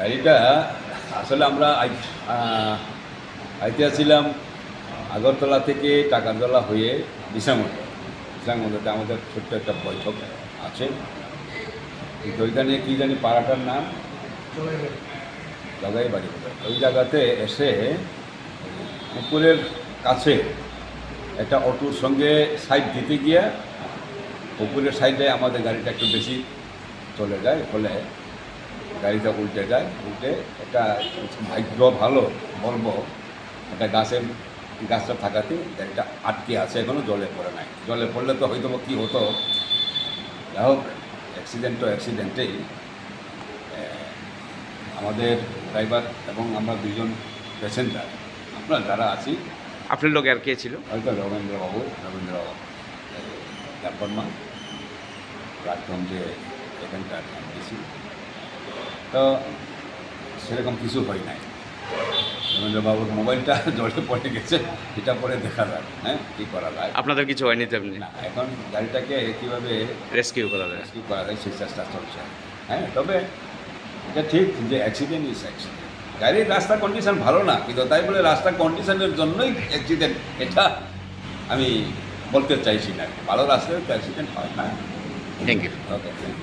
গাড়িটা আসলে আমরা আইতেছিলাম আগরতলা থেকে টাকারতলা হয়ে বিশামন্দিতে আমাদের ছোট্ট একটা বৈঠক আছে। কিন্তু ওইখানে কী জানি পাড়াটার নাম জগাই বাড়ি। ওই জায়গাতে এসে পুকুরের কাছে একটা অটোর সঙ্গে সাইড দিতে গিয়ে পুকুরের সাইডে আমাদের গাড়িটা একটু বেশি চলে যায়, ফলে গাড়িটা উল্টে যায়। উল্টে একটা ভাগ্য ভালো বলবো, একটা গাছটা থাকাতে গাড়িটা আটকে আছে, এখনও জলে পড়ে নাই। জলে পড়লে তো হয়তো কী হতো, যাই হোক অ্যাক্সিডেন্ট তো অ্যাক্সিডেন্টেই। আমাদের ড্রাইভার এবং আমরা দুজন প্যাসেঞ্জার, আমরা যারা আছি। আপনার লোক আর কে ছিল? হয়তো রবীন্দ্র বর্মা, প্রাক্তন যে এখানকার এমডিসি। তো সেরকম কিছু হয় নাই। রবীন্দ্রবাবুর মোবাইলটা জলে পড়ে গেছে, এটা পরে দেখা যায়। হ্যাঁ, কী করা যায়। আপনাদের কিছু হয়নি তেমনি? না, এখন গাড়িটাকে কীভাবে রেস্কিউ করা যায় সেই চেষ্টা চলছে। হ্যাঁ, তবে এটা ঠিক যে অ্যাক্সিডেন্ট ইজ অ্যাক্সিডেন্ট। গাড়ির রাস্তার কন্ডিশন ভালো না, কিন্তু তাই বলে রাস্তার কন্ডিশনের জন্যই অ্যাক্সিডেন্ট, এটা আমি বলতে চাইছি না। ভালো রাস্তায় তো অ্যাক্সিডেন্ট হয় না। Thank you. ওকে।